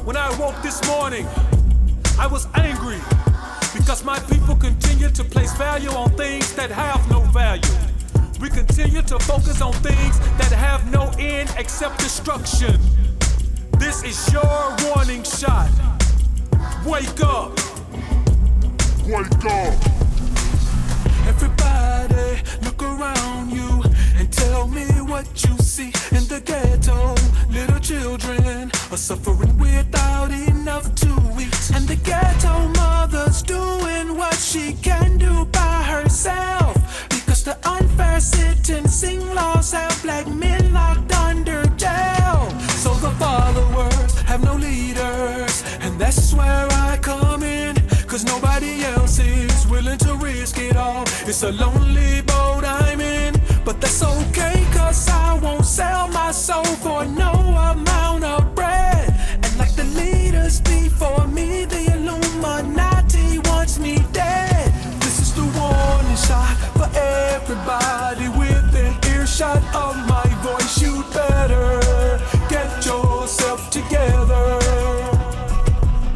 When I woke this morning, I was angry because my people continue to place value on things that have no value. We continue to focus on things that have no end except destruction. This is your warning shot. Wake up. Wake up. Everybody look around you and tell me what you see in the ghetto. Little children are suffering without enough to eat, and the ghetto mother's doing what she can do by herself, because the unfair sentencing laws have black men locked under jail. So the followers have no leaders, and that's where I come in, cause nobody else is willing to risk it all. It's a lonely boat I'm in, but that's okay, cause I won't sell my soul for no amount of bread. And like the leaders before me, the Illuminati wants me dead. This is the warning shot for everybody within earshot of my voice. You'd better get yourself together.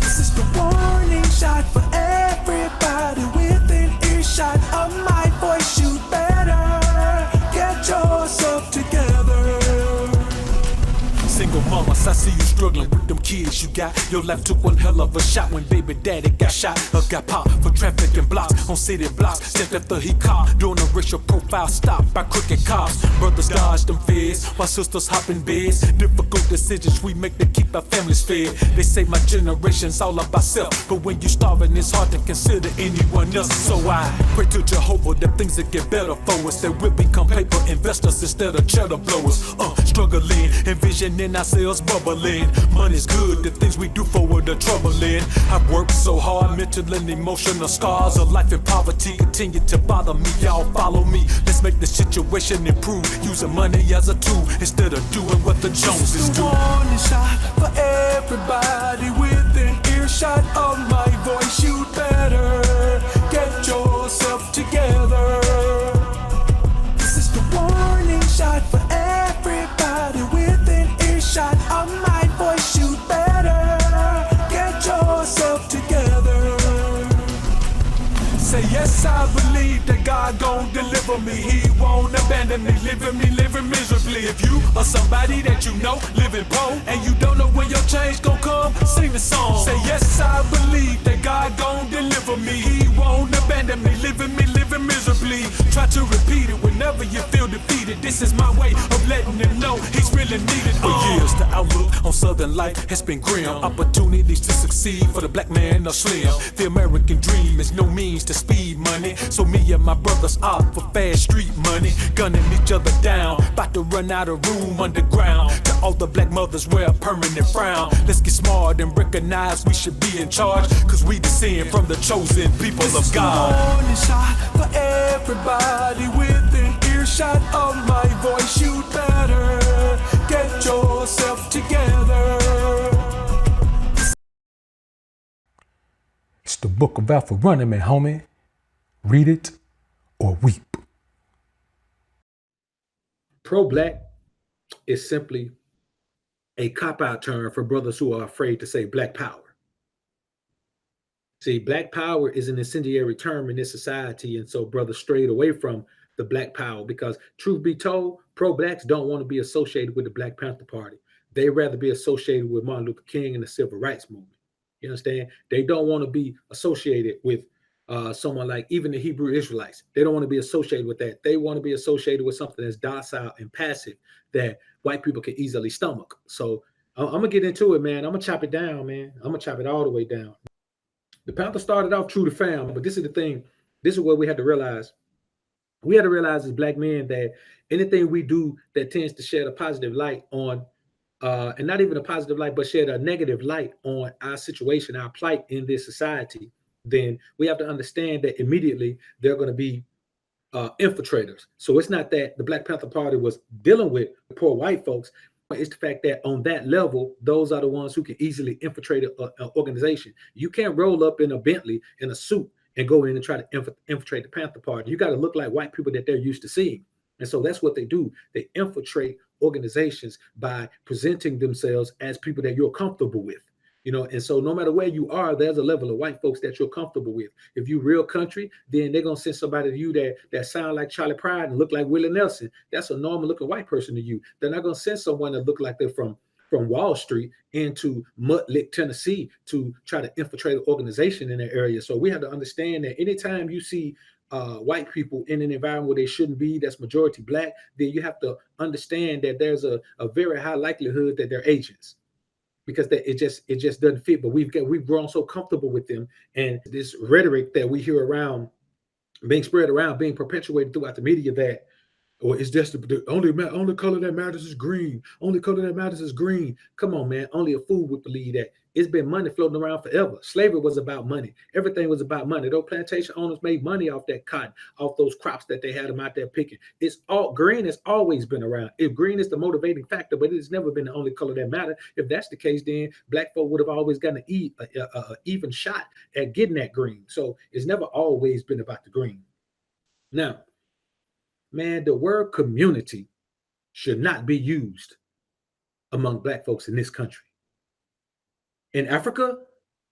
This is the warning shot for everybody within earshot of my voice. You better get yourself together. Single mamas, I see you struggling with them kids you got. Your life took one hell of a shot when baby daddy got shot or got popped for trafficking blocks on city blocks. Just after he caught doing a racial profile stop by crooked cops. Brothers dodge them fears while sisters hop in beds. Difficult decisions we make to keep our families fed. They say my generation's all about self, but when you starving it's hard to consider anyone else. So I pray to Jehovah that things will get better for us, that we'll become paper investors instead of cheddar blowers. Struggling, envisioning ourselves bubbling. Money's good, the things we do for the troubling. I've worked so hard, mental and emotional scars of life in poverty continue to bother me. Y'all follow me, let's make the situation improve, using money as a tool instead of doing what the Joneses do. Warning shot for everybody within earshot of my voice. You'd better get yourself together. This is the warning shot for everybody within earshot of my voice. You better get yourself together. Say yes, I believe that God gon' deliver me. He won't abandon me, living miserably. If you or somebody that you know living poor and you don't know when your change gon' come, sing the song. Say yes, I believe that God gon' deliver me. He won't abandon me, living miserably. Try to repeat it whenever you feel defeated. This is my way of letting him know he's really needed. For years, the outlook on Southern life has been grim. Opportunities to succeed for the black man are slim. The American dream is no means to speed money, so me and my brothers opt for fast street money, gunning each other down, about to run out of room underground. To all the black mothers wear a permanent frown. Let's get smart and recognize we should be in charge, cause we descend from the chosen people of God. This is the warning shot for everybody within earshot of my voice. You'd better get yourself together. It's the Book of Alpha-Ronomy, homie. Read it or weep. Pro-black is simply a cop-out term for brothers who are afraid to say black power. See, black power is an incendiary term in this society, and so brothers strayed away from the black power because, truth be told, pro-blacks don't want to be associated with the Black Panther Party. They'd rather be associated with Martin Luther King and the Civil Rights Movement. You understand? They don't want to be associated with someone like even the Hebrew Israelites. They don't want to be associated with that. They want to be associated with something that's docile and passive that white people can easily stomach. So I'm going to get into it, man. I'm going to chop it down, man. I'm going to chop it all the way down. The Panther started off true to fam, but this is the thing. This is what we had to realize. We had to realize as black men that anything we do that tends to shed a positive light on, and not even a positive light, but shed a negative light on our situation, our plight in this society, then we have to understand that immediately they're going to be infiltrators. So it's not that the Black Panther Party was dealing with poor white folks. It's the fact that on that level, those are the ones who can easily infiltrate an organization. You can't roll up in a Bentley in a suit and go in and try to infiltrate the Panther Party. You got to look like white people that they're used to seeing. And so that's what they do. They infiltrate organizations by presenting themselves as people that you're comfortable with. You know, and so no matter where you are, there's a level of white folks that you're comfortable with. If you real country, then they're gonna send somebody to you that sound like Charlie Pride and look like Willie Nelson. That's a normal looking white person to you. They're not gonna send someone that look like they're from Wall Street into Mud Lick, Tennessee to try to infiltrate an organization in that area. So we have to understand that anytime you see white people in an environment where they shouldn't be, that's majority black, then you have to understand that there's a very high likelihood that they're agents, because it just doesn't fit. But we've grown so comfortable with them, and this rhetoric that we hear around being spread around, being perpetuated throughout the media, that or it's just the only color that matters is green. Only color that matters is green. Come on, man. Only a fool would believe that. It's been money floating around forever. Slavery was about money. Everything was about money. Those plantation owners made money off that cotton, off those crops that they had them out there picking. It's all green has always been around. If green is the motivating factor, but it's never been the only color that matters. If that's the case, then black folk would have always gotten an even shot at getting that green. So it's never always been about the green. Now, man, the word community should not be used among black folks in this country. In Africa,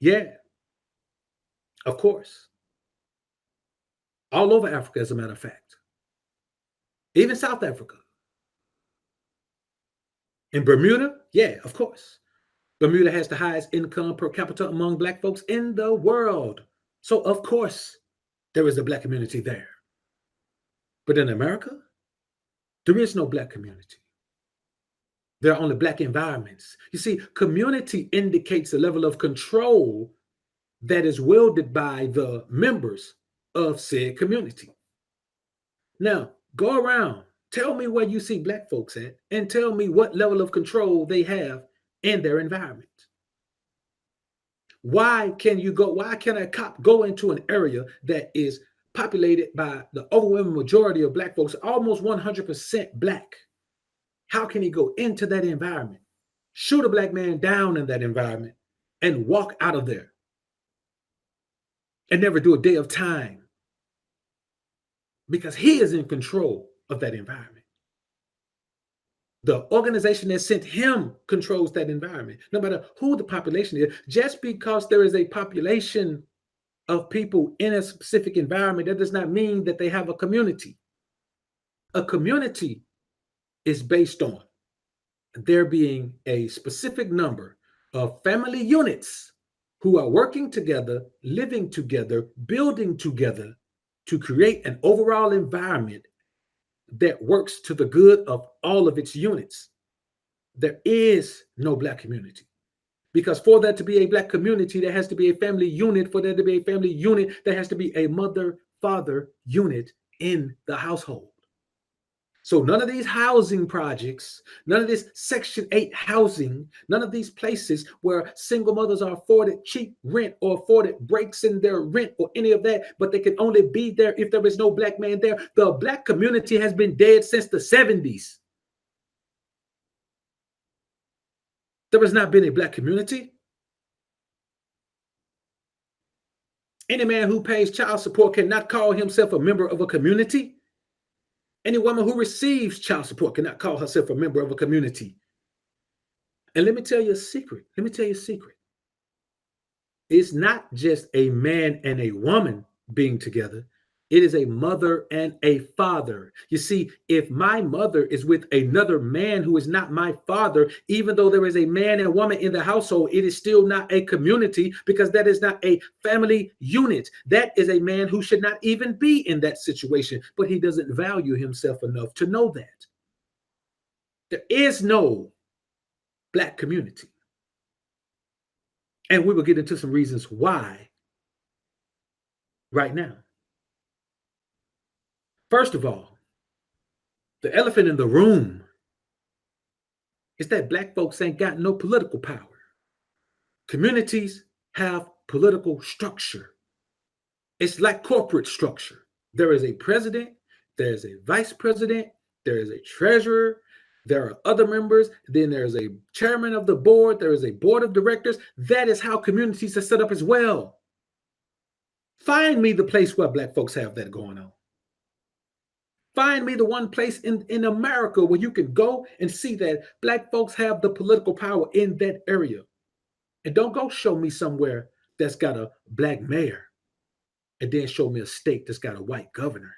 yeah, of course. All over Africa, as a matter of fact. Even South Africa. In Bermuda, yeah, of course. Bermuda has the highest income per capita among black folks in the world. So, of course, there is a black community there. But in America, there is no black community. There are only black environments. You see, community indicates a level of control that is wielded by the members of said community. Now, go around, tell me where you see black folks at, and tell me what level of control they have in their environment. Why can a cop go into an area that is populated by the overwhelming majority of black folks, almost 100% black? How can he go into that environment, shoot a black man down in that environment, and walk out of there and never do a day of time? Because he is in control of that environment. The organization that sent him controls that environment, no matter who the population is. Just because there is a population of people in a specific environment, that does not mean that they have a community. A community is based on there being a specific number of family units who are working together, living together, building together to create an overall environment that works to the good of all of its units. There is no black community, because for there to be a black community, there has to be a family unit. For there to be a family unit, there has to be a mother-father unit in the household. So none of these housing projects, none of this Section 8 housing, none of these places where single mothers are afforded cheap rent or afforded breaks in their rent or any of that, but they can only be there if there is no black man there. The black community has been dead since the 70s. There has not been a black community. Any man who pays child support cannot call himself a member of a community. Any woman who receives child support cannot call herself a member of a community. And let me tell you a secret. It's not just a man and a woman being together. It is a mother and a father. You see, if my mother is with another man who is not my father, even though there is a man and woman in the household, it is still not a community, because that is not a family unit. That is a man who should not even be in that situation, but he doesn't value himself enough to know that. There is no black community. And we will get into some reasons why right now. First of all, the elephant in the room is that black folks ain't got no political power. Communities have political structure. It's like corporate structure. There is a president, there's a vice president, there is a treasurer, there are other members, then there's a chairman of the board, there is a board of directors. That is how communities are set up as well. Find me the place where black folks have that going on. Find me the one place in America where you can go and see that black folks have the political power in that area. And don't go show me somewhere that's got a black mayor and then show me a state that's got a white governor.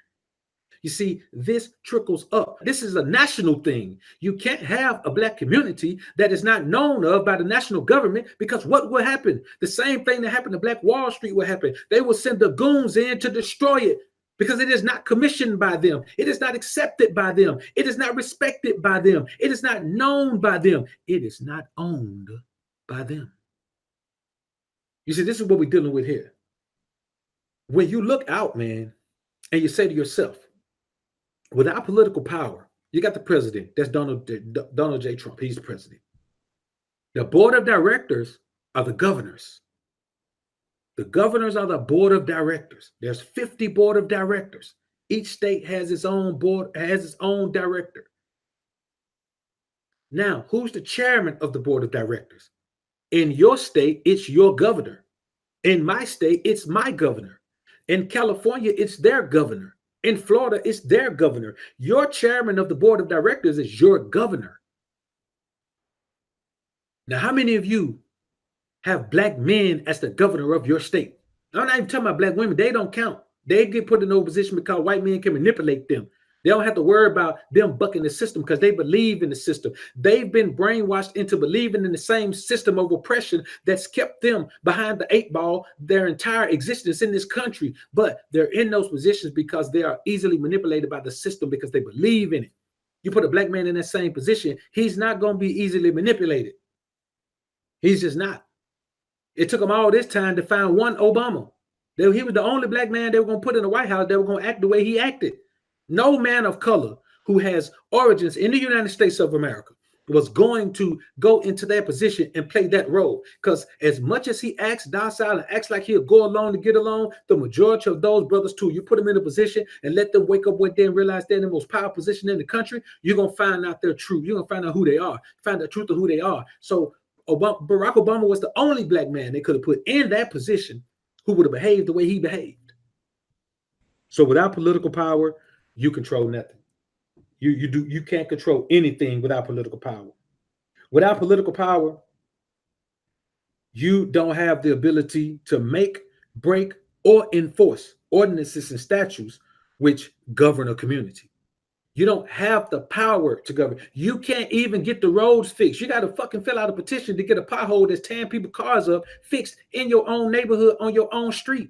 You see, this trickles up. This is a national thing. You can't have a black community that is not known of by the national government, because what will happen? The same thing that happened to Black Wall Street will happen. They will send the goons in to destroy it because it is not commissioned by them. It is not accepted by them. It is not respected by them. It is not known by them. It is not owned by them. You see, this is what we're dealing with here. When you look out, man, and you say to yourself, without political power, you got the president. That's Donald J. Trump. He's the president. The board of directors are the governors. The governors are the board of directors. There's 50 board of directors. Each state has its own board, has its own director. Now, who's the chairman of the board of directors? In your state, it's your governor. In my state, it's my governor. In California, it's their governor. In Florida, it's their governor. Your chairman of the board of directors is your governor. Now, how many of you have black men as the governor of your state? I'm not even talking about black women. They don't count. They get put in no position because white men can manipulate them. They don't have to worry about them bucking the system because they believe in the system. They've been brainwashed into believing in the same system of oppression that's kept them behind the 8 ball their entire existence in this country. But they're in those positions because they are easily manipulated by the system because they believe in it. You put a black man in that same position, he's not going to be easily manipulated. He's just not. It took them all this time to find one Obama. He was the only black man they were going to put in the White House that were going to act the way he acted. No man of color who has origins in the United States of America was going to go into that position and play that role. Because as much as he acts docile and acts like he'll go along to get along, the majority of those brothers too, you put them in a position and let them wake up one day and realize they're in the most powerful position in the country, you're going to find out their truth. You're going to find out who they are, find the truth of who they are. So Barack Obama was the only black man they could have put in that position who would have behaved the way he behaved. So without political power, you control nothing. You can't control anything without political power. Without political power, you don't have the ability to make, break, or enforce ordinances and statutes which govern a community. You don't have the power to govern. You can't even get the roads fixed. You got to fucking fill out a petition to get a pothole that's tearing people's cars up fixed in your own neighborhood on your own street.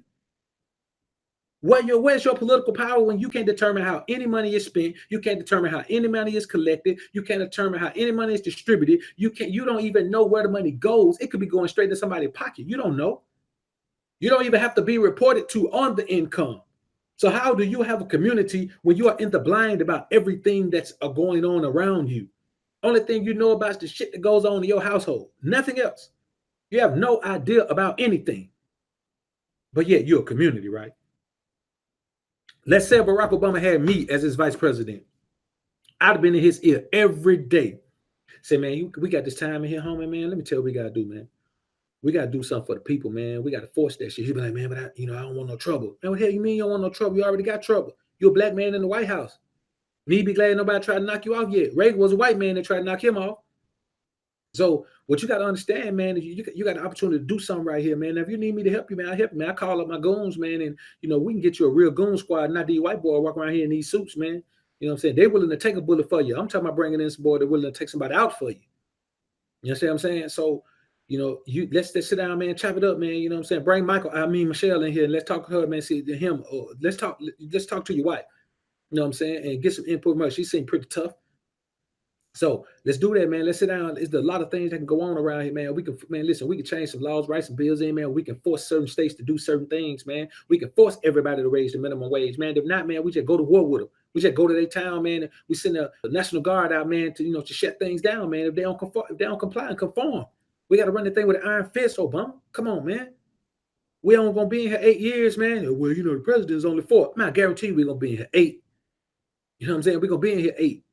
Where's your political power when you can't determine how any money is spent? You can't determine how any money is collected. You can't determine how any money is distributed. You don't even know where the money goes. It could be going straight to somebody's pocket. You don't know. You don't even have to be reported to on the income. So how do you have a community when you are in the blind about everything that's going on around you? Only thing you know about is the shit that goes on in your household. Nothing else. You have no idea about anything. But yet you're a community, right? Let's say Barack Obama had me as his vice president. I'd have been in his ear every day. Say, man, we got this time in here, homie, man. Let me tell you what we got to do, man. We got to do something for the people, man. We got to force that shit. He'd be like, man, but I don't want no trouble. Man, what the hell you mean you don't want no trouble? You already got trouble. You're a black man in the White House. Need be glad nobody tried to knock you off yet. Reagan was a white man that tried to knock him off. So what you got to understand, man, is you got the opportunity to do something right here, man. Now, if you need me to help you, man, I'll help you, man. I call up my goons, man, and, we can get you a real goon squad, not these white boys walking around here in these suits, man. You know what I'm saying? They're willing to take a bullet for you. I'm talking about bringing in some boy that's willing to take somebody out for you. You understand what I'm saying? So, let's sit down, man, chop it up, man. You know what I'm saying? Bring Michelle in here, and let's talk to her, man, see him. Or let's talk to your wife. You know what I'm saying? And get some input. She seemed pretty tough. So let's do that, man. Let's sit down. There's a lot of things that can go on around here, man. We can change some laws, write some bills in, man. We can force certain states to do certain things, man. We can force everybody to raise the minimum wage, man. If not, man, we just go to war with them. We just go to their town, man. And we send a National Guard out, man, to shut things down, man. If they don't comply and conform, we got to run the thing with an iron fist, Obama. Come on, man. We ain't gonna be in here 8 years, man. Well, the president is only 4. Man, I guarantee we're gonna be in here 8. You know what I'm saying? We're gonna be in here 8.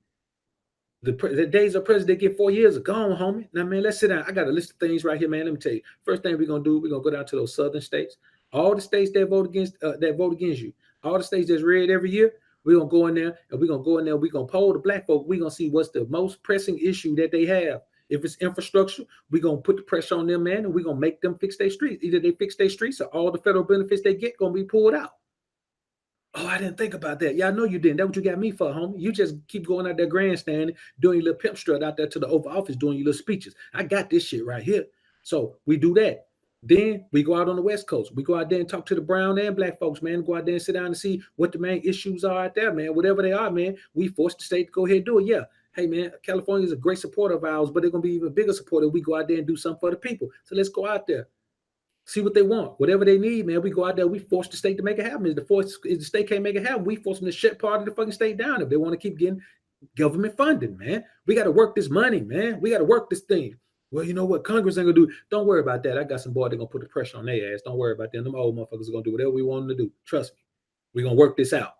The days of president get 4 years are gone, homie. Now, man, let's sit down. I got a list of things right here, man. Let me tell you. First thing we're gonna do, we're gonna go down to those southern states. All the states that vote against you, all the states that's red every year, we're gonna go in there and we're gonna poll the black folk. We're gonna see what's the most pressing issue that they have. If it's infrastructure, we're going to put the pressure on them, man, and we're going to make them fix their streets. Either they fix their streets or all the federal benefits they get going to be pulled out. Oh, I didn't think about that. Yeah, I know you didn't. That's what you got me for, homie. You just keep going out there grandstanding, doing your little pimp strut out there to the Oval Office, doing your little speeches. I got this shit right here. So we do that. Then we go out on the West Coast. We go out there and talk to the brown and black folks, man. Go out there and sit down and see what the main issues are out there, man. Whatever they are, man. We force the state to go ahead and do it. Yeah. Hey, man, California is a great supporter of ours, but they're going to be even bigger supporter if we go out there and do something for the people. So let's go out there. See what they want, whatever they need, man. We go out there, we force the state to make it happen. If the state can't make it happen, we force them to shut part of the fucking state down if they want to keep getting government funding, man. We got to work this money, man. We got to work this thing. Well, you know what? Congress ain't gonna do. Don't worry about that. I got some boy that gonna put the pressure on their ass. Don't worry about them. Them old motherfuckers are gonna do whatever we want them to do. Trust me. We're gonna work this out.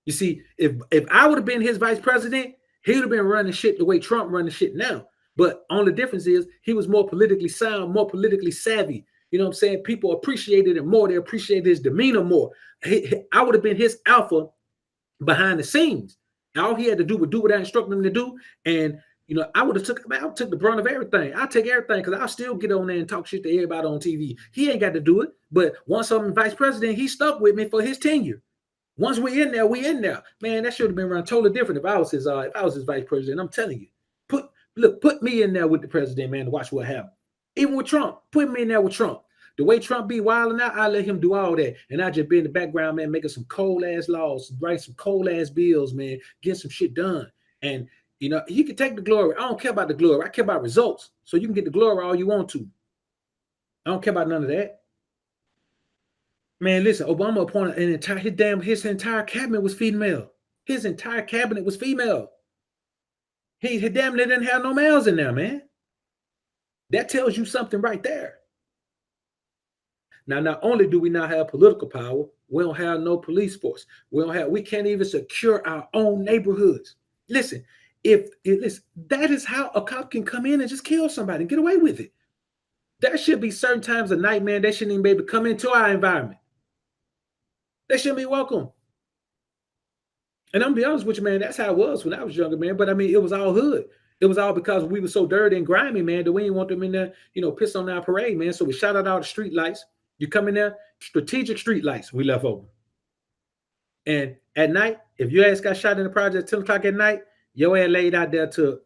You see, if I would have been his vice president, he would have been running shit the way Trump running shit now. But only difference is he was more politically sound, more politically savvy. You know what I'm saying? People appreciated it more. They appreciated his demeanor more. I would have been his alpha behind the scenes. All he had to do was do what I instructed him to do. And, you know, I would have took the brunt of everything. I'll take everything because I'll still get on there and talk shit to everybody on TV. He ain't got to do it. But once I'm vice president, he stuck with me for his tenure. Once we're in there, we in there. Man, that should have been run totally different if I was his vice president. I'm telling you. Put me in there with the president, man, to watch what happens. Even with Trump, put me in there with Trump. The way Trump be wilding out, I let him do all that. And I just be in the background, man, making some cold ass laws, write some cold ass bills, man, get some shit done. And, you know, he can take the glory. I don't care about the glory. I care about results. So you can get the glory all you want to. I don't care about none of that. Man, listen, Obama appointed his entire cabinet was female. His entire cabinet was female. He damn near didn't have no males in there, man. That tells you something right there. Now, not only do we not have political power, we don't have no police force. We can't even secure our own neighborhoods. Listen, that is how a cop can come in and just kill somebody and get away with it. There should be certain times of night, man, they shouldn't even be able to come into our environment. They shouldn't be welcome. And I'm gonna be honest with you, man, that's how it was when I was younger, man. But I mean, it was all hood. It was all because we were so dirty and grimy, man, that we didn't want them in there, you know, piss on our parade, man. So we shot out all the street lights. You come in there, strategic street lights we left open. And at night, if your ass got shot in the project at 10 o'clock at night, your ass laid out there till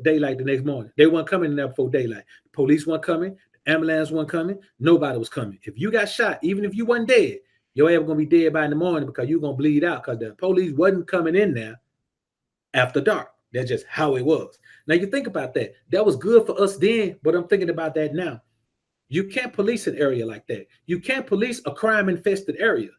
daylight the next morning. They weren't coming in there before daylight. The police weren't coming. The ambulance wasn't coming. Nobody was coming. If you got shot, even if you wasn't dead, your ass was going to be dead by in the morning because you're going to bleed out because the police wasn't coming in there after dark. That's just how it was. Now, you think about that. That was good for us then, but I'm thinking about that now. You can't police an area like that. You can't police a crime-infested area.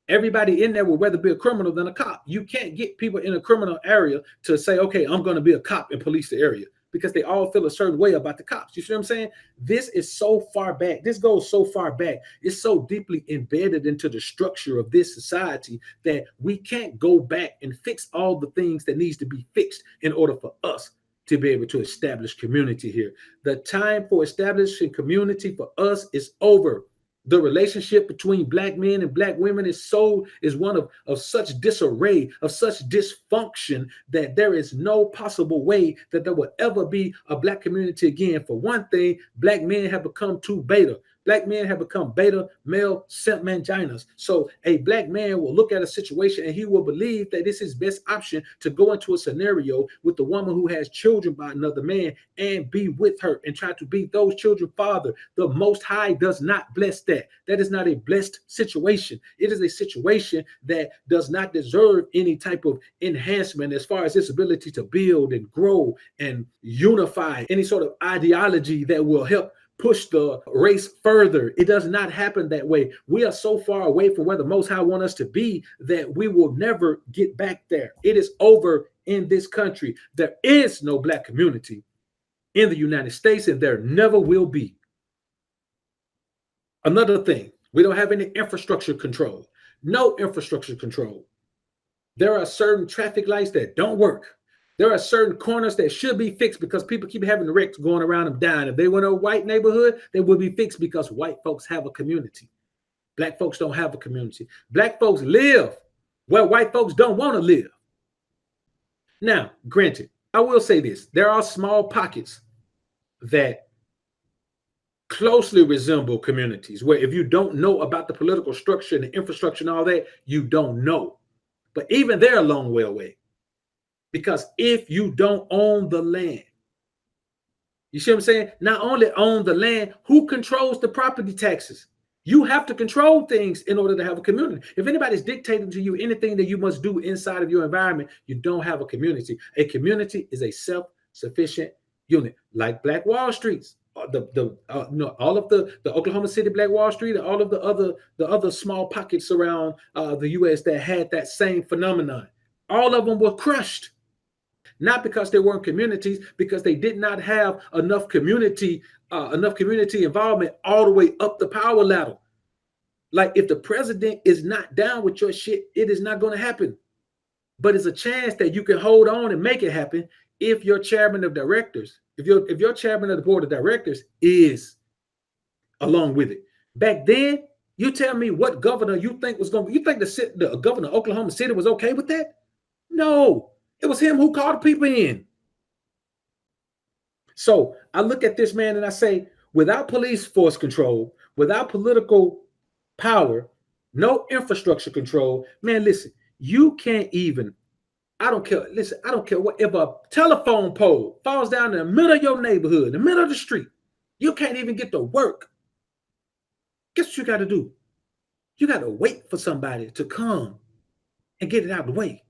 Everybody in there would rather be a criminal than a cop. You can't get people in a criminal area to say, okay, I'm going to be a cop and police the area because they all feel a certain way about the cops. You see what I'm saying? This is so far back. This goes so far back. It's so deeply embedded into the structure of this society that we can't go back and fix all the things that needs to be fixed in order for us to be able to establish community here. The time for establishing community for us is over. The relationship between black men and black women is one of such disarray, of such dysfunction that there is no possible way that there will ever be a black community again. For one thing, black men have become too beta. Black men have become beta male simp manginas. So a black man will look at a situation and he will believe that it's his best option to go into a scenario with the woman who has children by another man and be with her and try to be those children's father. The Most High does not bless that. That is not a blessed situation. It is a situation that does not deserve any type of enhancement as far as its ability to build and grow and unify any sort of ideology that will help push the race further. It does not happen that way. We are so far away from where the Most High want us to be that we will never get back there. It is over in this country. There is no black community in the United States, and there never will be. Another thing, we don't have any infrastructure control. No infrastructure control. There are certain traffic lights that don't work. There are certain corners that should be fixed because people keep having the wrecks going around them dying. If they were in a white neighborhood, they would be fixed because white folks have a community. Black folks don't have a community. Black folks live where white folks don't want to live. Now, granted, I will say this. There are small pockets that closely resemble communities where if you don't know about the political structure and the infrastructure and all that, you don't know. But even they're a long way away. Because if you don't own the land, you see what I'm saying? Not only own the land, who controls the property taxes? You have to control things in order to have a community. If anybody's dictating to you anything that you must do inside of your environment, you don't have a community. A community is a self-sufficient unit, like Black Wall Streets. All of the Oklahoma City Black Wall Street, and all of the other small pockets around the U.S. that had that same phenomenon. All of them were crushed. Not because they weren't communities, because they did not have enough community involvement all the way up the power ladder. Like if the president is not down with your shit, it is not going to happen. But it's a chance that you can hold on and make it happen if your chairman of directors, if your chairman of the board of directors is along with it. Back then, you tell me what governor you think was going to, you think the governor of Oklahoma City was okay with that? No. It was him who called people in. So I look at this man and I say, without police force control, without political power, no infrastructure control, man, listen, you can't even, I don't care, listen, I don't care what, if a telephone pole falls down in the middle of your neighborhood, in the middle of the street, you can't even get to work. Guess what you got to do? You got to wait for somebody to come and get it out of the way.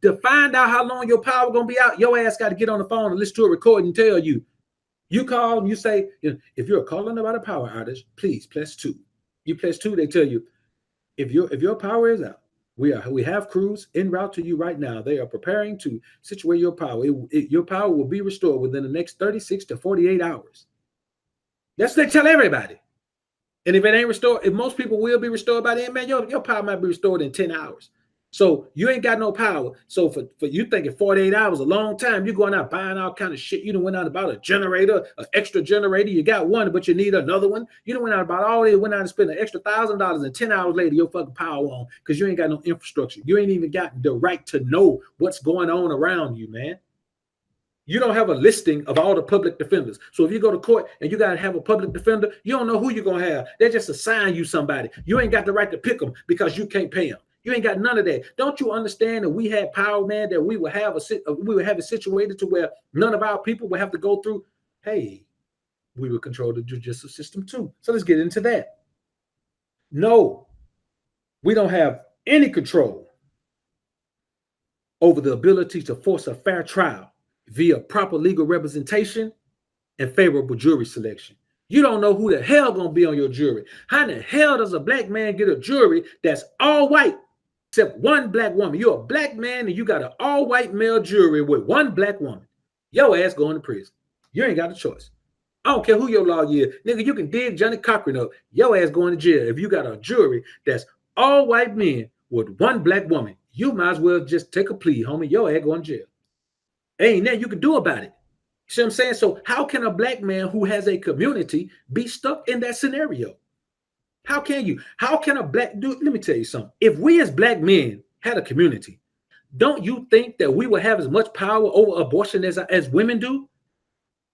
To find out how long your power gonna be out, your ass got to get on the phone and listen to a recording and tell you. You call and you say, if you're calling about a power outage, please press 2. You press 2, they tell you, if your power is out, we have crews en route to you right now. They are preparing to situate your power. Your power will be restored within the next 36 to 48 hours. That's what they tell everybody. And if it ain't restored, if most people will be restored by then, man, your power might be restored in 10 hours. So you ain't got no power. So for you thinking 48 hours a long time, you're going out buying all kind of shit. You done went out about a generator, an extra generator. You got one, but you need another one. You done went out about all this, went out and spent an extra $1,000, and 10 hours later, your fucking power on because you ain't got no infrastructure. You ain't even got the right to know what's going on around you, man. You don't have a listing of all the public defenders. So if you go to court and you got to have a public defender, you don't know who you're going to have. They just assign you somebody. You ain't got the right to pick them because you can't pay them. You ain't got none of that. Don't you understand that we had power, man, that we would have it situated to where none of our people would have to go through? Hey, we would control the judicial system too. So let's get into that. No, we don't have any control over the ability to force a fair trial via proper legal representation and favorable jury selection. You don't know who the hell gonna be on your jury. How in the hell does a black man get a jury that's all white except one black woman? You're a black man and you got an all-white male jury with one black woman. Your ass going to prison. You ain't got a choice. I don't care who your lawyer is. Nigga, you can dig Johnny Cochran up. Your ass going to jail if you got a jury that's all white men with one black woman. You might as well just take a plea, homie. Your ass going to jail. Ain't nothing you can do about it. You see what I'm saying? So how can a black man who has a community be stuck in that scenario? How can you? How can a black dude? Let me tell you something. If we as black men had a community, don't you think that we would have as much power over abortion as women do?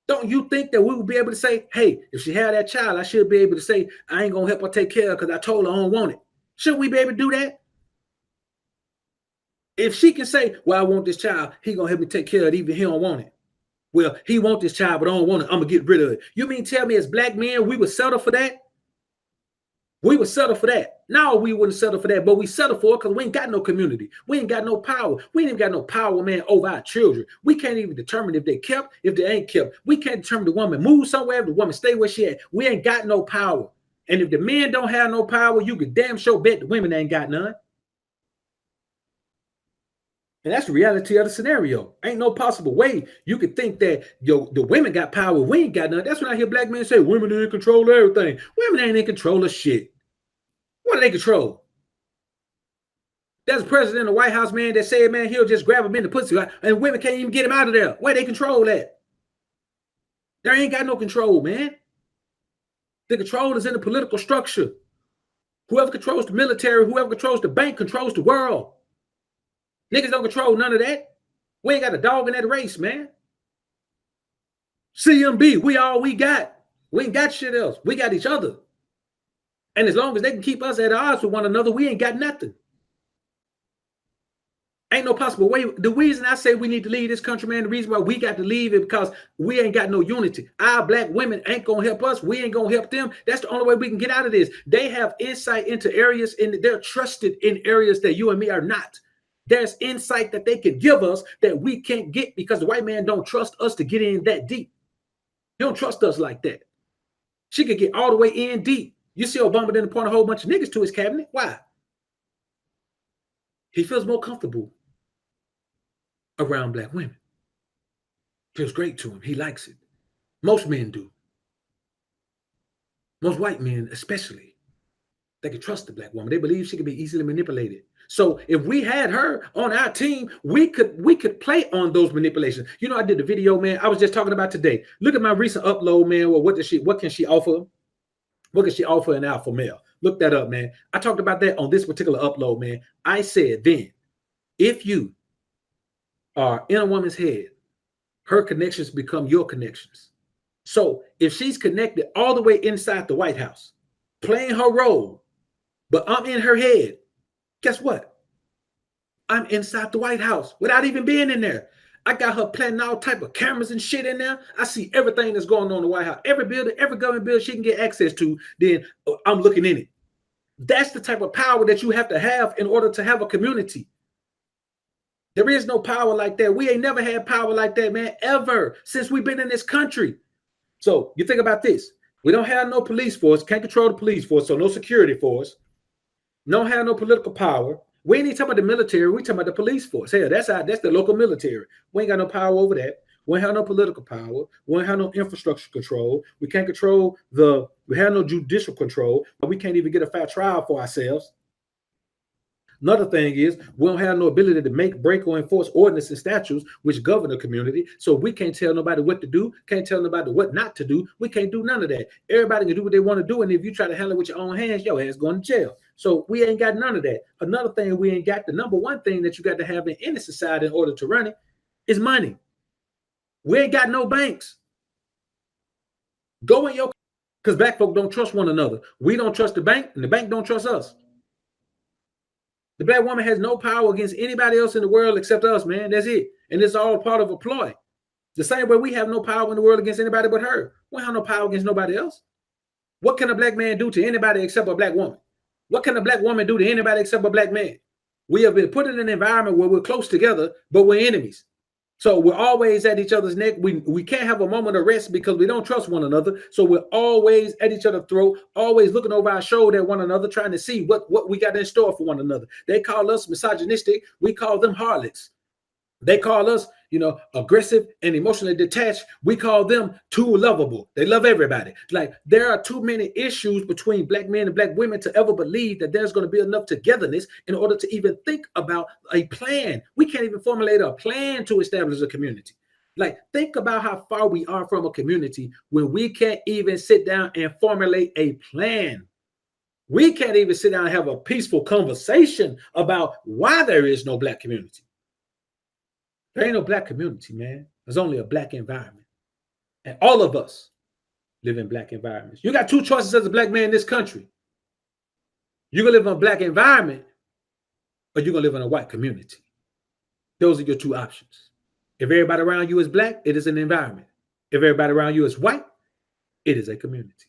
Don't you think that we would be able to say, hey, if she had that child, I should be able to say, I ain't going to help her take care of because I told her I don't want it. Should we be able to do that? If she can say, well, I want this child, he going to help me take care of it even if he don't want it. Well, he want this child, but I don't want it. I'm going to get rid of it. You mean tell me as black men, we would settle for that? We would settle for that. No, we wouldn't settle for that, but we settle for it because we ain't got no community. We ain't got no power. We ain't even got no power, man, over our children. We can't even determine if they kept, if they ain't kept. We can't determine the woman move somewhere, if the woman stay where she at. We ain't got no power. And if the men don't have no power, you can damn sure bet the women ain't got none. And that's the reality of the scenario. Ain't no possible way you could think that the women got power, we ain't got none. That's when I hear black men say women are in control of everything. Women ain't in control of shit. What do they control? There's a president of the White House, man, that said, man, he'll just grab him in the pussy, and women can't even get him out of there. Where they control that? There ain't got no control, man. The control is in the political structure. Whoever controls the military, whoever controls the bank controls the world. Niggas don't control none of that. We ain't got a dog in that race, man. CMB, we all we got. We ain't got shit else. We got each other. And as long as they can keep us at odds with one another, we ain't got nothing. Ain't no possible way. The reason I say we need to leave this country, man, the reason why we got to leave it because we ain't got no unity. Our black women ain't gonna help us. We ain't gonna help them. That's the only way we can get out of this. They have insight into areas, and they're trusted in areas that you and me are not. There's insight that they can give us that we can't get because the white man don't trust us to get in that deep. He don't trust us like that. She could get all the way in deep. You see Obama didn't point a whole bunch of niggas to his cabinet. Why? He feels more comfortable around black women. Feels great to him. He likes it. Most men do. Most white men, especially, they can trust the black woman. They believe she can be easily manipulated. So if we had her on our team, we could play on those manipulations. You know, I did the video, man. I was just talking about today. Look at my recent upload, man. Well, what can she offer? What can she offer an alpha male? Look that up, man. I talked about that on this particular upload, man. I said then, if you are in a woman's head, her connections become your connections. So if she's connected all the way inside the White House, playing her role, but I'm in her head, guess what? I'm inside the White House without even being in there. I got her planting all type of cameras and shit in there. I see everything that's going on in the White House. Every building, every government building she can get access to, then I'm looking in it. That's the type of power that you have to have in order to have a community. There is no power like that. We ain't never had power like that, man, ever since we've been in this country. So you think about this. We don't have no police force, can't control the police force, so no security force. Don't have no political power. We ain't even talking about the military. We talking about the police force. Hell, that's the local military. We ain't got no power over that. We ain't have no political power. We ain't have no infrastructure control. We can't control we have no judicial control. We can't even get a fair trial for ourselves. Another thing is we don't have no ability to make, break, or enforce ordinances and statutes which govern the community. So we can't tell nobody what to do, can't tell nobody what not to do. We can't do none of that. Everybody can do what they want to do. And if you try to handle it with your own hands, your ass going to jail. So we ain't got none of that. Another thing we ain't got, the number one thing that you got to have in any society in order to run it is money. We ain't got no banks. Go in your, because black folk don't trust one another. We don't trust the bank and the bank don't trust us. The black woman has no power against anybody else in the world except us, man. That's it. And it's all part of a ploy. The same way we have no power in the world against anybody but her. We have no power against nobody else. What can a black man do to anybody except a black woman? What can a black woman do to anybody except a black man? We have been put in an environment where we're close together, but we're enemies. So we're always at each other's neck. We can't have a moment of rest because we don't trust one another. So we're always at each other's throat, always looking over our shoulder at one another, trying to see what we got in store for one another. They call us misogynistic. We call them harlots. They call us, aggressive and emotionally detached. We call them too lovable. They love everybody. Like, there are too many issues between black men and black women to ever believe that there's going to be enough togetherness in order to even think about a plan. We can't even formulate a plan to establish a community. Like, think about how far we are from a community when we can't even sit down and formulate a plan. We can't even sit down and have a peaceful conversation about why there is no black community. There ain't no black community, man. There's only a black environment. And all of us live in black environments. You got two choices as a black man in this country. You're going to live in a black environment or you're going to live in a white community. Those are your two options. If everybody around you is black, it is an environment. If everybody around you is white, it is a community.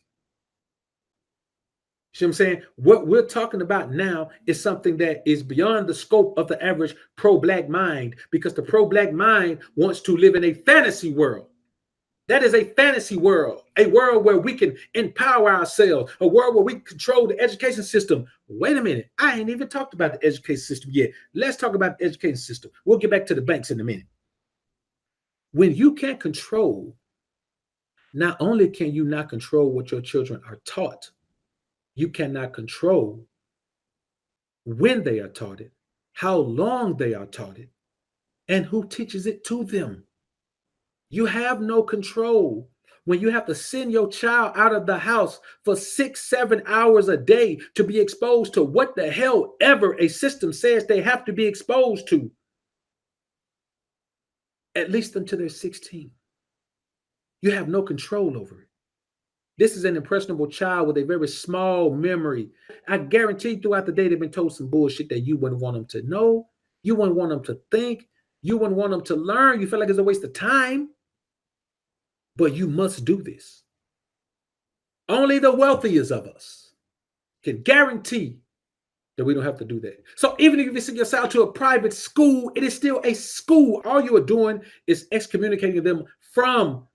See what I'm saying? What we're talking about now is something that is beyond the scope of the average pro-black mind, because the pro-black mind wants to live in a fantasy world. That is a fantasy world, a world where we can empower ourselves, a world where we control the education system. Wait a minute. I ain't even talked about the education system yet. Let's talk about the education system. We'll get back to the banks in a minute. When you can't control, not only can you not control what your children are taught, you cannot control when they are taught it, how long they are taught it, and who teaches it to them. You have no control when you have to send your child out of the house for 6-7 hours a day to be exposed to what the hell ever a system says they have to be exposed to, at least until they're 16. You have no control over it. This is an impressionable child with a very small memory. I guarantee throughout the day they've been told some bullshit that you wouldn't want them to know. You wouldn't want them to think. You wouldn't want them to learn. You feel like it's a waste of time. But you must do this. Only the wealthiest of us can guarantee that we don't have to do that. So even if you send your child to a private school, it is still a school. All you are doing is excommunicating them from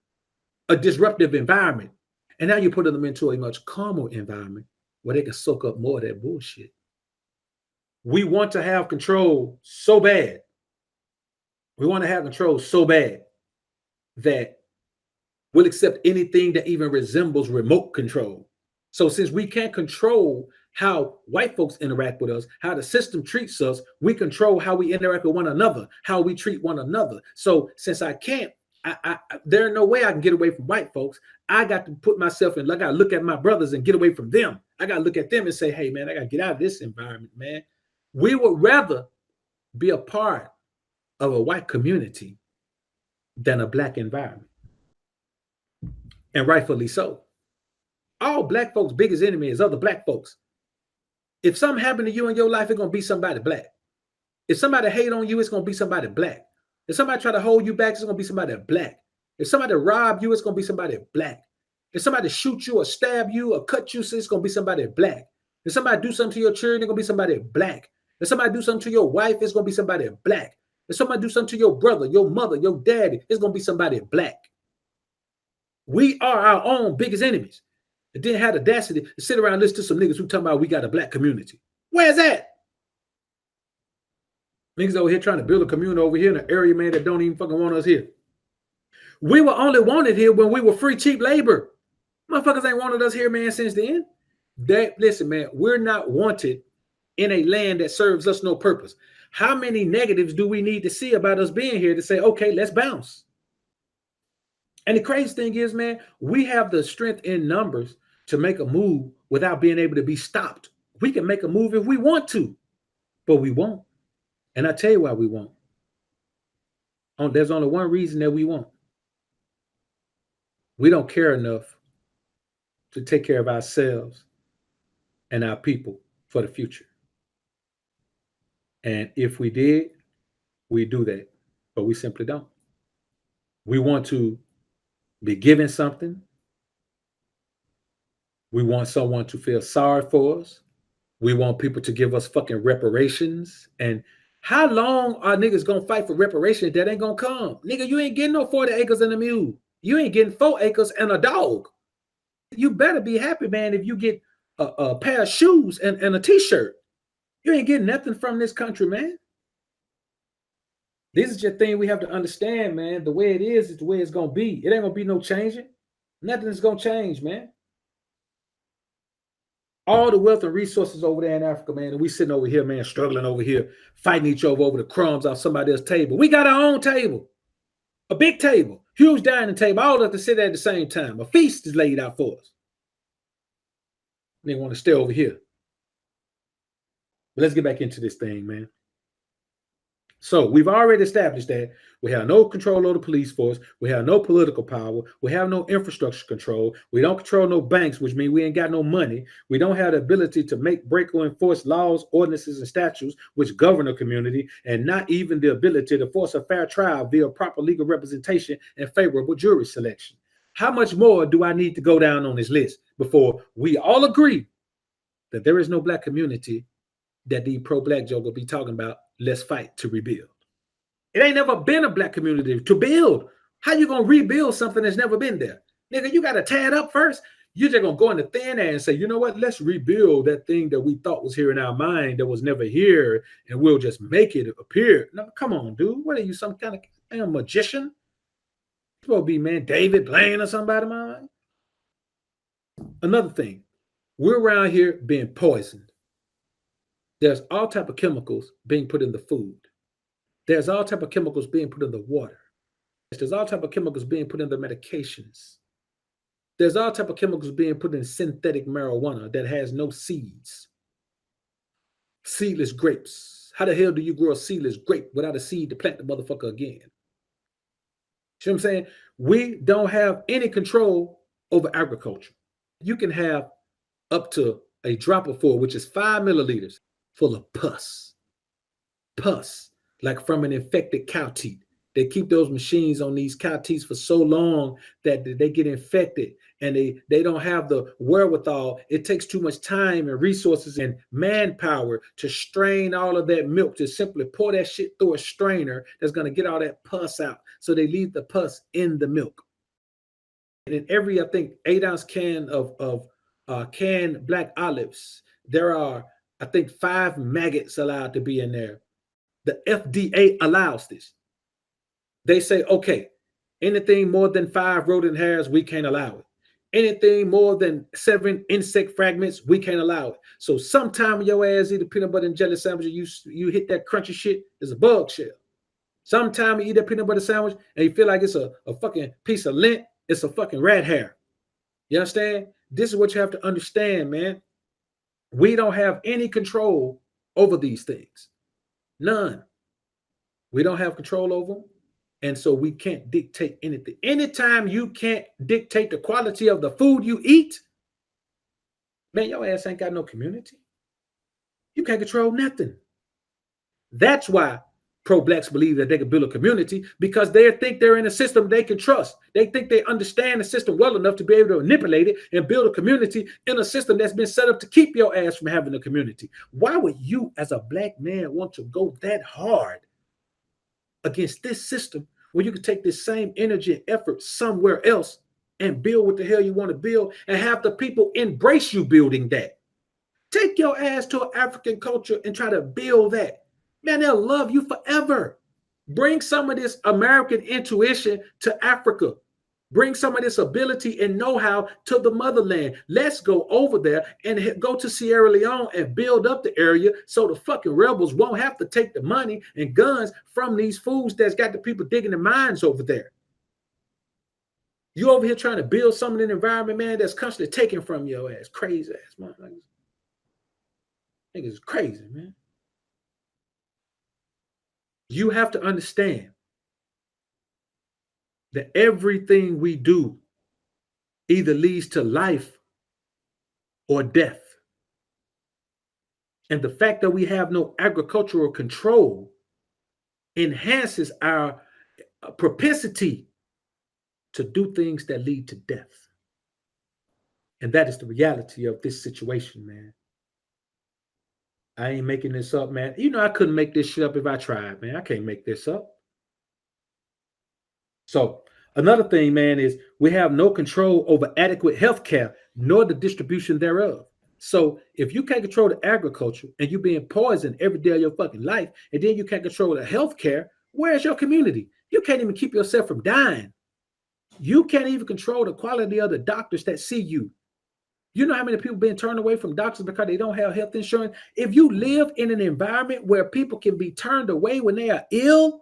a disruptive environment. And now you're putting them into a much calmer environment where they can soak up more of that bullshit. We want to have control so bad. We want to have control so bad that we'll accept anything that even resembles remote control. So since we can't control how white folks interact with us, how the system treats us, we control how we interact with one another, how we treat one another. So since I can't, there's no way I can get away from white folks. I got to put myself in, like I look at my brothers and get away from them. I got to look at them and say, hey, man, I got to get out of this environment, man. We would rather be a part of a white community than a black environment. And rightfully so. All black folks' biggest enemy is other black folks. If something happened to you in your life, it's going to be somebody black. If somebody hate on you, it's going to be somebody black. If somebody try to hold you back, it's going to be somebody black. If somebody rob you, it's going to be somebody black. If somebody shoot you or stab you or cut you, it's going to be somebody black. If somebody do something to your children, it's going to be somebody black. If somebody do something to your wife, it's going to be somebody black. If somebody do something to your brother, your mother, your daddy, it's going to be somebody black. We are our own biggest enemies. It didn't have the audacity to sit around and listen to some niggas who talking about we got a black community. Where's that? Niggas over here trying to build a community over here in an area, man, that don't even fucking want us here. We were only wanted here when we were free, cheap labor. Motherfuckers ain't wanted us here, man, since then. Listen, man, we're not wanted in a land that serves us no purpose. How many negatives do we need to see about us being here to say, okay, let's bounce? And the crazy thing is, man, we have the strength in numbers to make a move without being able to be stopped. We can make a move if we want to, but we won't. And I tell you why we won't. There's only one reason that we won't. We don't care enough to take care of ourselves and our people for the future. And if we did, we do that, but we simply don't. We want to be given something. We want someone to feel sorry for us. We want people to give us fucking reparations. And how long are niggas gonna fight for reparations that ain't gonna come? Nigga, you ain't getting no 40 acres and a mule. You ain't getting 4 acres and a dog. You better be happy, man, if you get a pair of shoes and a t-shirt. You ain't getting nothing from this country, man. This is just thing we have to understand, man. The way it is the way it's gonna be. It ain't gonna be no changing. Nothing is gonna change, man. All the wealth and resources over there in Africa, man, and we sitting over here, man, struggling over here, fighting each other over the crumbs off somebody else's table. We got our own table, a big table, huge dining table, all have to sit at the same time. A feast is laid out for us. They want to stay over here. But let's get back into this thing, man. So we've already established that we have no control over the police force. We have no political power. We have no infrastructure control. We don't control no banks, which means we ain't got no money. We don't have the ability to make, break, or enforce laws, ordinances, and statutes which govern a community, and not even the ability to force a fair trial via proper legal representation and favorable jury selection. How much more do I need to go down on this list before we all agree that there is no black community that the pro-black joke will be talking about? Let's fight to rebuild. It ain't never been a black community to build. How you gonna rebuild something that's never been there? Nigga, you gotta tear it up first. You're just gonna go into thin air and say, you know what? Let's rebuild that thing that we thought was here in our mind that was never here, and we'll just make it appear. No, come on, dude. What are you, some kind of damn magician? You're supposed to be, man, David Blaine or somebody, man. Another thing, we're around here being poisoned. There's all type of chemicals being put in the food. There's all type of chemicals being put in the water. There's all type of chemicals being put in the medications. There's all type of chemicals being put in synthetic marijuana that has no seeds. Seedless grapes. How the hell do you grow a seedless grape without a seed to plant the motherfucker again? See what I'm saying? We don't have any control over agriculture. You can have up to a drop of 4, which is 5 milliliters, full of pus. Pus, like from an infected cow teat. They keep those machines on these cow teats for so long that they get infected, and they don't have the wherewithal. It takes too much time and resources and manpower to strain all of that milk, to simply pour that shit through a strainer that's going to get all that pus out. So they leave the pus in the milk. And in every, I think, 8-ounce can of canned black olives, there are, I think, 5 maggots allowed to be in there. The FDA allows this. They say, okay, anything more than 5 rodent hairs, we can't allow it. Anything more than 7 insect fragments, we can't allow it. So sometime your ass eat a peanut butter and jelly sandwich, you hit that crunchy shit, it's a bug shell. Sometime you eat that peanut butter sandwich and you feel like it's a fucking piece of lint, it's a fucking rat hair. You understand? This is what you have to understand, man. We don't have any control over these things. None. We don't have control over them. And so we can't dictate anything. Anytime you can't dictate the quality of the food you eat, man, your ass ain't got no community. You can't control nothing. That's why pro-blacks believe that they can build a community, because they think they're in a system they can trust. They think they understand the system well enough to be able to manipulate it and build a community in a system that's been set up to keep your ass from having a community. Why would you as a black man want to go that hard against this system where you can take this same energy and effort somewhere else and build what the hell you want to build and have the people embrace you building that? Take your ass to an African culture and try to build that. Man, they'll love you forever. Bring some of this American intuition to Africa. Bring some of this ability and know-how to the motherland. Let's go over there and go to Sierra Leone and build up the area so the fucking rebels won't have to take the money and guns from these fools that's got the people digging the mines over there. You over here trying to build something in the environment, man, that's constantly taken from your ass. Crazy ass motherfuckers. Niggas crazy, man. You have to understand that everything we do either leads to life or death. And the fact that we have no agricultural control enhances our propensity to do things that lead to death. And that is the reality of this situation, man. I ain't making this up, man. You know, I couldn't make this shit up if I tried, man. I can't make this up. So another thing, man, is we have no control over adequate health care, nor the distribution thereof. So if you can't control the agriculture and you're being poisoned every day of your fucking life, and then you can't control the health care, where's your community? You can't even keep yourself from dying. You can't even control the quality of the doctors that see you. You know how many people being turned away from doctors because they don't have health insurance? If you live in an environment where people can be turned away when they are ill,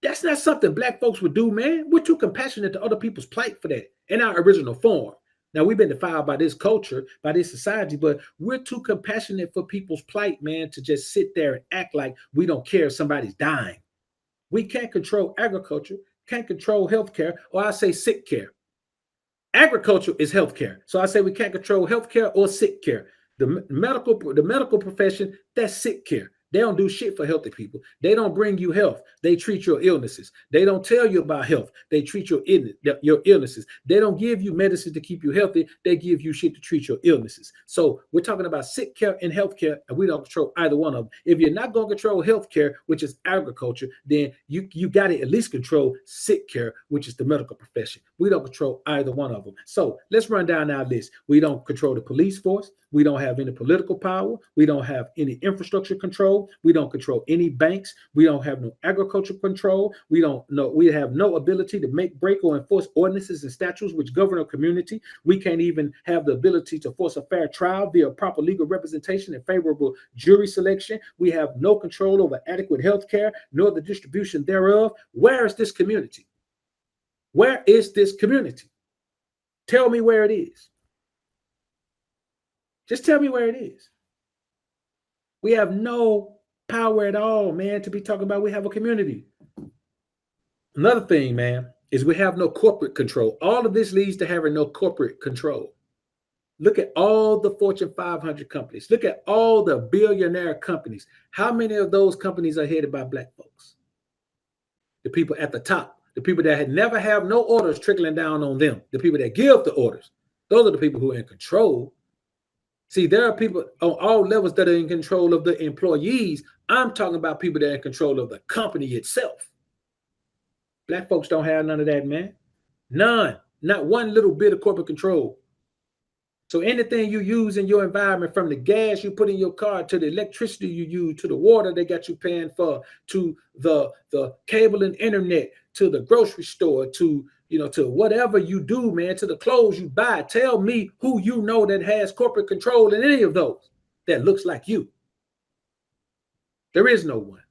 that's not something black folks would do, man. We're too compassionate to other people's plight for that in our original form. Now, we've been defiled by this culture, by this society, but we're too compassionate for people's plight, man, to just sit there and act like we don't care if somebody's dying. We can't control agriculture, can't control healthcare, or I say sick care. Agriculture is healthcare. So I say we can't control healthcare or sick care. The medical profession, that's sick care. They don't do shit for healthy people. They don't bring you health. They treat your illnesses. They don't tell you about health. They treat your illnesses. They don't give you medicine to keep you healthy. They give you shit to treat your illnesses. So we're talking about sick care and health care, and we don't control either one of them. If you're not going to control health care, which is agriculture, then you got to at least control sick care, which is the medical profession. We don't control either one of them. So let's run down our list. We don't control the police force. We don't have any political power. We don't have any infrastructure control. We don't control any banks. We don't have no agriculture control. We have no ability to make, break, or enforce ordinances and statutes which govern a community. We can't even have the ability to force a fair trial via proper legal representation and favorable jury selection. We have no control over adequate health care, nor the distribution thereof. Where is this community? Where is this community? Tell me where it is. Just tell me where it is. We have no power at all, man, to be talking about we have a community. Another thing, man, is we have no corporate control. All of this leads to having no corporate control. Look at all the Fortune 500 companies. Look at all the billionaire companies. How many of those companies are headed by black folks? The people at the top, the people that had never have no orders trickling down on them, the people that give the orders. Those are the people who are in control. See, there are people on all levels that are in control of the employees. I'm talking about people that are in control of the company itself. Black folks don't have none of that, man. None. Not one little bit of corporate control. So anything you use in your environment, from the gas you put in your car to the electricity you use, to the water they got you paying for, to the cable and internet, to the grocery store, to to whatever you do, man, to the clothes you buy. Tell me who you know that has corporate control in any of those that looks like you. There is no one.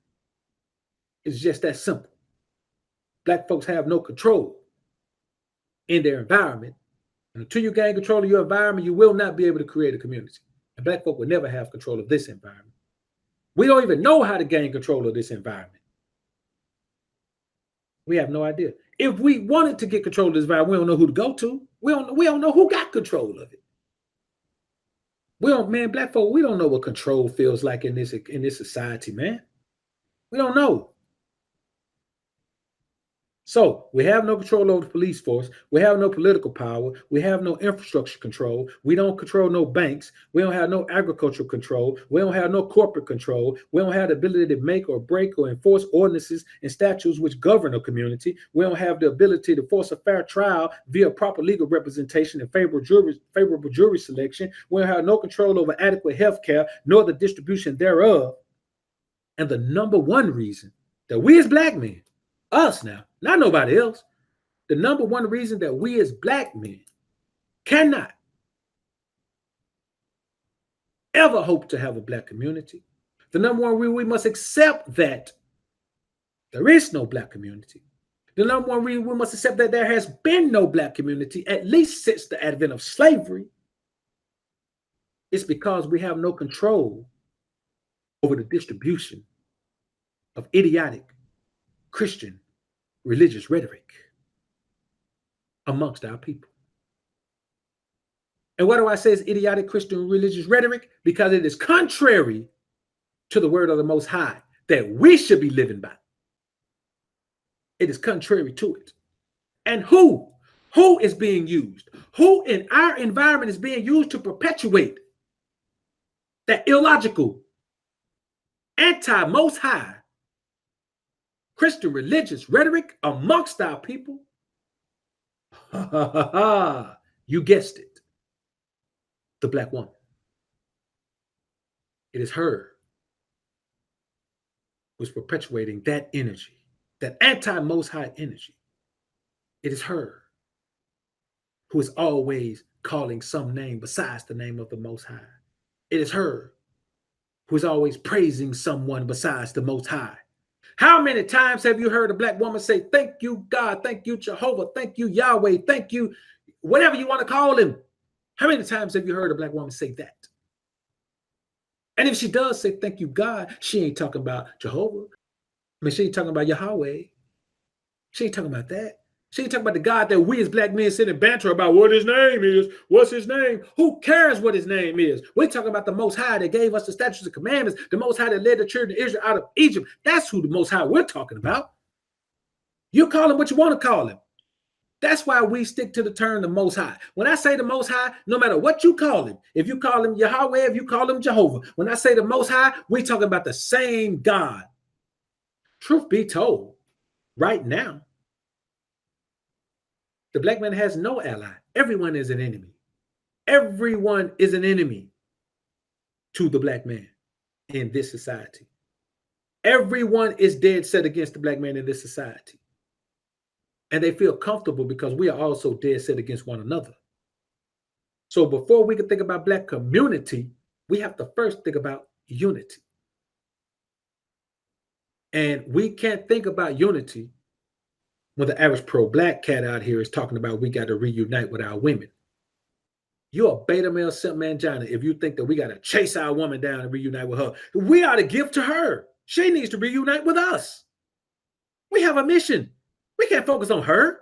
It's just that simple. Black folks have no control in their environment. And until you gain control of your environment, you will not be able to create a community. And black folk will never have control of this environment. We don't even know how to gain control of this environment. We have no idea. If we wanted to get control of this environment, we don't know who to go to. We don't know who got control of it. Man, black folk, we don't know what control feels like in this society, man. We don't know. So we have no control over the police force. We have no political power. We have no infrastructure control. We don't control no banks. We don't have no agricultural control. We don't have no corporate control. We don't have the ability to make or break or enforce ordinances and statutes which govern a community. We don't have the ability to force a fair trial via proper legal representation and favorable jury selection. We don't have no control over adequate health care, nor the distribution thereof. And the number one reason that we as black men, us now, not nobody else, the number one reason that we as black men cannot ever hope to have a black community, the number one reason we must accept that there is no black community, the number one reason we must accept that there has been no black community, at least since the advent of slavery, is because we have no control over the distribution of idiotic Christian religious rhetoric amongst our people. And why do I say it's idiotic Christian religious rhetoric? Because it is contrary to the word of the Most High that we should be living by. It is contrary to it. And who is being used? Who in our environment is being used to perpetuate that illogical, anti-Most High Christian religious rhetoric amongst our people? You guessed it. The black woman. It is her who's perpetuating that energy, that anti-Most High energy. It is her who is always calling some name besides the name of the Most High. It is her who is always praising someone besides the Most High. How many times have you heard a black woman say, thank you, God, thank you, Jehovah, thank you, Yahweh, thank you, whatever you want to call him? How many times have you heard a black woman say that? And if she does say, thank you, God, she ain't talking about Jehovah. I mean, she ain't talking about Yahweh. She ain't talking about that. She ain't talking about the God that we as black men sit and banter about what his name is. What's his name? Who cares what his name is? We're talking about the Most High that gave us the statutes and commandments, the Most High that led the children of Israel out of Egypt. That's who the Most High we're talking about. You call him what you want to call him. That's why we stick to the term the Most High. When I say the Most High, no matter what you call him, if you call him Yahweh, if you call him Jehovah, when I say the Most High, we're talking about the same God. Truth be told, right now, the black man has no ally. Everyone is an enemy. Everyone is an enemy to the black man in this society. Everyone is dead set against the black man in this society. And they feel comfortable because we are also dead set against one another. So before we can think about black community, we have to first think about unity. And we can't think about unity when the average pro-black cat out here is talking about we got to reunite with our women. You're a beta male simp mangina if you think that we got to chase our woman down and reunite with her. We ought to give to her. She needs to reunite with us. We have a mission. We can't focus on her.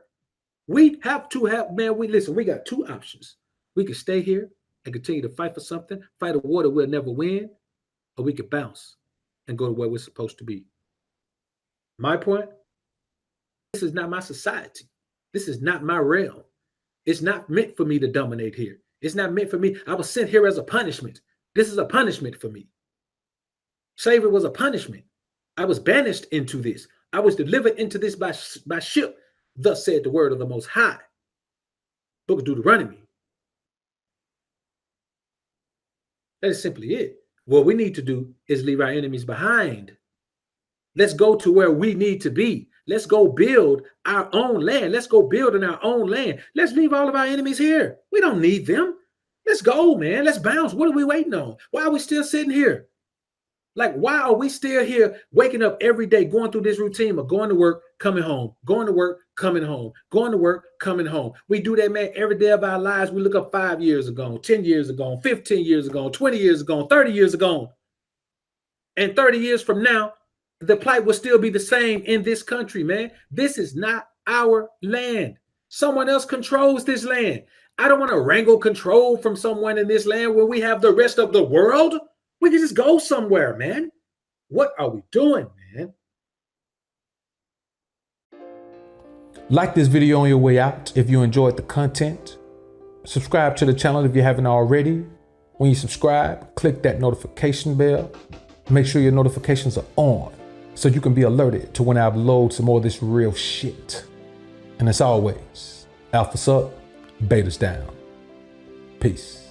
We have to have, man, listen, we got two options. We can stay here and continue to fight for something, fight a war that we'll never win, or we could bounce and go to where we're supposed to be. My point, this is not my society. This is not my realm. It's not meant for me to dominate here. It's not meant for me. I was sent here as a punishment. This is a punishment for me. Slavery was a punishment. I was banished into this. I was delivered into this by ship. Thus said the word of the Most High. Book of Deuteronomy. That is simply it. What we need to do is leave our enemies behind. Let's go to where we need to be. Let's go build our own land. Let's go build in our own land. Let's leave all of our enemies here. We don't need them. Let's go, man. Let's bounce. What are we waiting on? Why are we still sitting here? Like, why are we still here waking up every day, going through this routine of going to work, coming home, going to work, coming home, going to work, coming home? We do that, man, every day of our lives. We look up 5 years ago, 10 years ago, 15 years ago, 20 years ago, 30 years ago. And 30 years from now, the plight will still be the same in this country, man. This is not our land. Someone else controls this land. I don't want to wrangle control from someone in this land where we have the rest of the world. We can just go somewhere, man. What are we doing, man? Like this video on your way out if you enjoyed the content. Subscribe to the channel if you haven't already. When you subscribe, click that notification bell. Make sure your notifications are on so you can be alerted to when I upload some more of this real shit. And as always, alpha's up, beta's down. Peace.